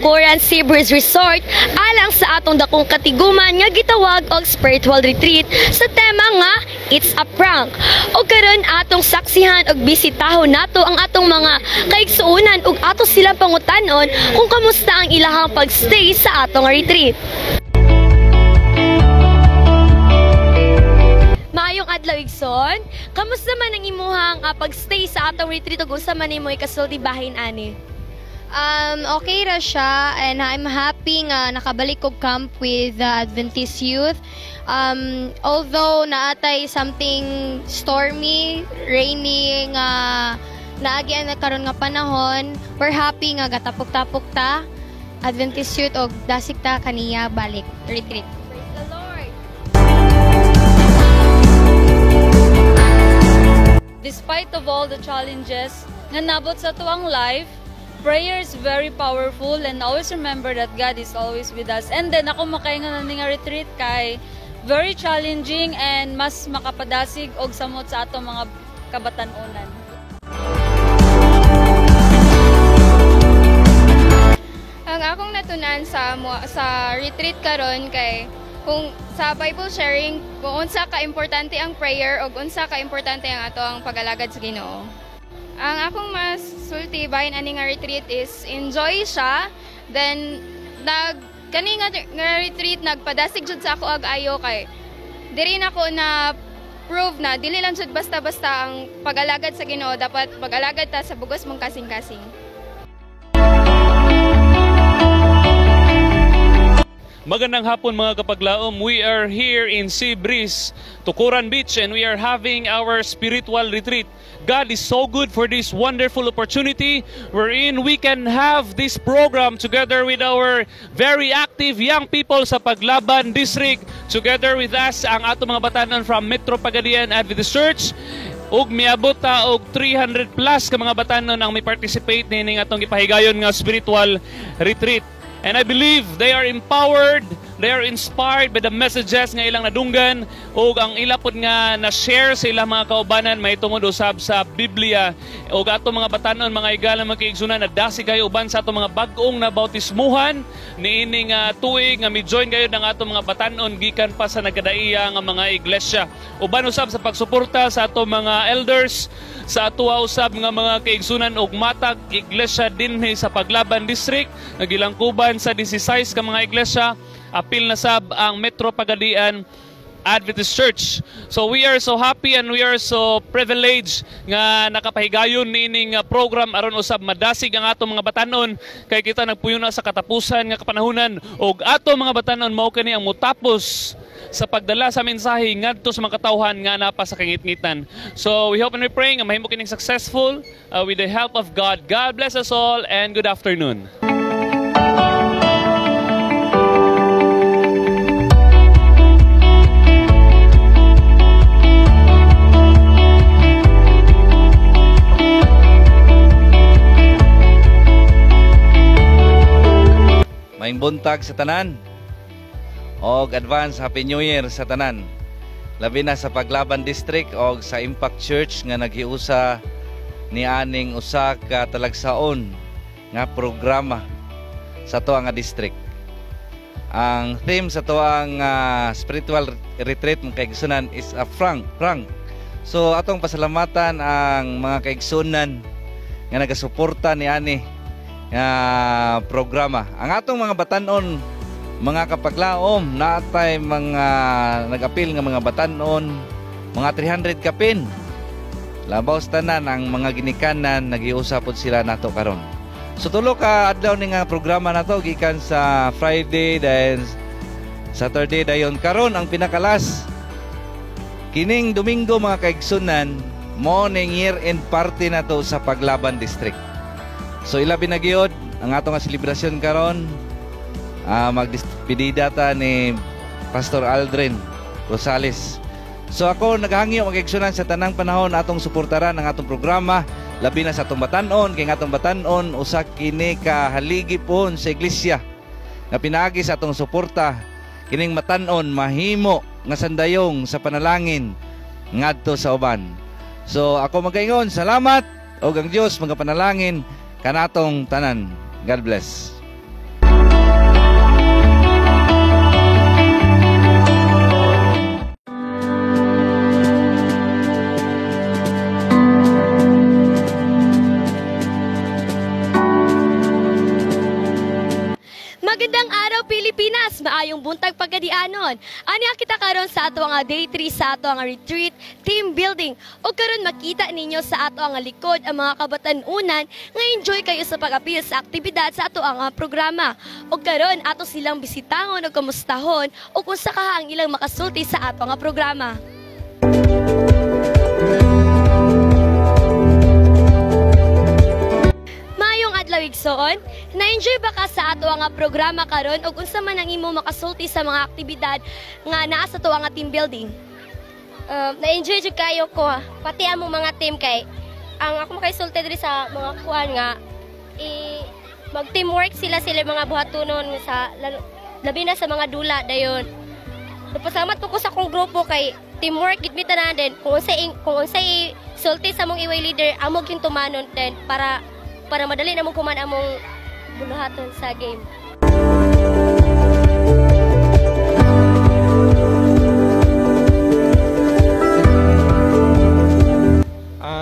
Tukuran Sea Breeze Resort alang sa atong dakong katiguman nga gitawag og spiritual retreat sa tema nga It's a Prank. O karon atong saksihan og bisitahon nato ang atong mga kaigsuonan ug ato sila pangutanon kung kamusta ang ilahang pagstay sa atong retreat. Maayong adlaw igsoon. Kamusta man ang imuhang pagstay sa atong retreat ug unsa man imo ikasulti bahin ani? Okay ra siya and I'm happy nga nakabalik og camp with the Adventist youth. Although naatay something stormy, rainy nga naagyan na karon nga panahon, we're happy nga gatapok-tapok ta Adventist youth og dasig ta kaniya balik retreat. Praise the Lord. Despite of all the challenges nga nabot sa tuwang life, prayer is very powerful and always remember that God is always with us. And then ako makaingan na nga retreat kay very challenging and mas makapadasig og samot sa atong mga kabatan-onan. Ang akong natunan sa retreat karon kay kung sa Bible sharing kung unsa ka importante ang prayer ug unsa ka importante ang atong pag-alagad sa Ginoo. Ang akong mas sulti bahin ani nga retreat is enjoy siya. Then kani nga retreat nagpadasig jud sa ako ag ayo kay diri na ko na prove na dili lang jud basta-basta ang pag-alagad sa Ginoo, dapat pag-alagad ta sa bugos mong kasing-kasing. Magandang hapon mga kapaglaom. We are here in Sea Breeze, Tukuran Beach, and we are having our spiritual retreat. God is so good for this wonderful opportunity wherein we can have this program together with our very active young people sa Paglaban District. Together with us, ang ato mga batanon from Metro Pagadian Adventist Church. Ug miabot ta og 300 plus ka mga batanon ang may participate nining atong gipahigayon nga spiritual retreat. And I believe they are empowered, they are inspired by the messages nga ilang nadunggan ug ang ilapod nga na-share sa ilang mga kaubanan may tungod usab sa Biblia. Ug ato mga batanon, mga igalang mga kaigsunan, na dasi kayo uban sa ato mga bag-ong na bautismuhan niining tuig nga mi-join kayo ng ato mga batanon gikan pa sa nagkadaiya nga mga iglesia. Uban usab sa pagsuporta sa ato mga elders, sa ato usab nga mga kaigsunan ug matag iglesia dinhi sa Paglaban District nga gilangkuban sa 16 ka mga iglesia. Apil na sab ang Metro Pagadian Adventist Church. So we are so happy and we are so privileged nga nakapahigayon niining program aron usab madasig ang atong mga batanon kay kita nagpuyo na sa katapusan nga kapanahunan ug atong mga batanon mao kani ang motapos sa pagdala sa mensahe ngadto sa mga katawhan nga napa sa kangitngitan. So we hope and we pray nga mahimo kining successful with the help of God. God bless us all and good afternoon. Maing buntag sa tanan og advance Happy New Year sa tanan. Labi na sa Paglaban District og sa Impact Church nga naghiusa ni aning usa ka talagsaon nga programa sa tuwa nga district. Ang theme sa tuwa nga spiritual retreat mga kaigsunan is a prank. So atong pasalamatan ang mga kaigsunan nga nagasuporta ni ani programa. Ang atong mga batanon, mga kapaglaom, natay mga nag-apil nga mga batanon, mga 300 kapin. Labaw sa tanan ang mga ginikanan nagiusapod sila nato karon. So tulo ka adlaw ni nga programa nato gikan sa Friday then Saturday dayon karon ang pinakalas. Kining Domingo mga kaigsunan, morning year-end party nato sa Paglaban District. So ilabi na gyud ang ato nga selebrasyon karon. Magdespedida ta ni Pastor Aldrin Rosales. So ako naghangyo magigsunan sa tanang panahon atong suportaran ang atong programa, labi na sa atong batanon kay atong batanon usa kini ka haligi pohon sa iglesia nga pinaagi sa atong suporta kining matanon mahimo nga sandayong sa panalangin ngadto sa uban. So ako magaingon, salamat og ang Dios magapanalangin kanatong tanan. God bless. mayong buntag pagkadianon. Anya kita karon sa ato nga day 3 sa ato nga retreat, team building. O karon makita ninyo sa ato nga likod ang mga kabatan-unan nga enjoy kayo sa pag-apil sa aktibidad sa ato nga programa. O karon ato silang bisitahon o kamustahon o kung sa kahang ilang makasulti sa ato nga programa. Adlaw igsoon, na-enjoy ba ka sa ato nga programa karon ug unsa man ang imo makasulti sa mga aktibidad nga naa sa ato nga team building? Na-enjoy jud kayo ko, pati among mga team kay ang ako makaisulti diri sa mga kuan nga mag-teamwork sila mga buhatonon sa labi na sa mga dula dayon. Napasalamat po ko sa akong grupo kay teamwork gid mi tanan din. Kung unsay sulti sa mong iway leader amog yung tumanon din para madali namong kuman among buluhaton sa game.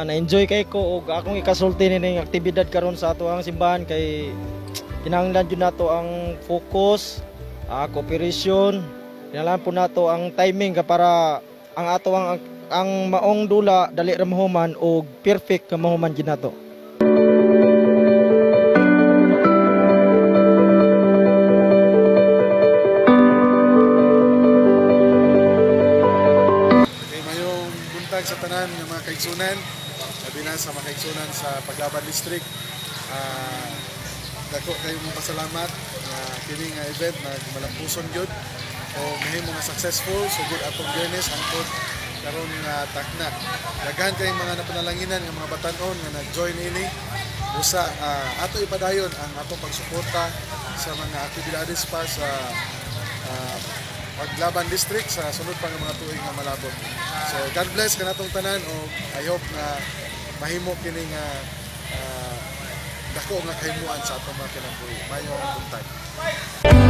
Na-enjoy kay ko ug akong ikasulti ning aktibidad karon sa ato ang simbahan kay kinahanglan jud nato ang focus, cooperation, kinahanglan po nato ang timing para ang ato ang maong dula dali ra mahuman ug perfect ka mahuman jud nato. Sa tanan ng mga kaigsunan, labi na sa mga kaigsunan sa Paglaban District. Dako kayo mong pasalamat na kini nga event na malampuson gyud o mahimo nga successful sugod atong journeys angkod karon nga takna. Daghan kay mga napanalanginan nga mga batan-on nga nag-join ini usa ato ipadayon ang atong pagsuporta sa mga aktibidades pa sa Paglaban District sa sunod pa nga mga tuig nga malabot. So God bless kanatong tanan o I hope na mahimo kini nga dako nga kahimuan sa atong mga kinabuhi. Mayo ang buntag.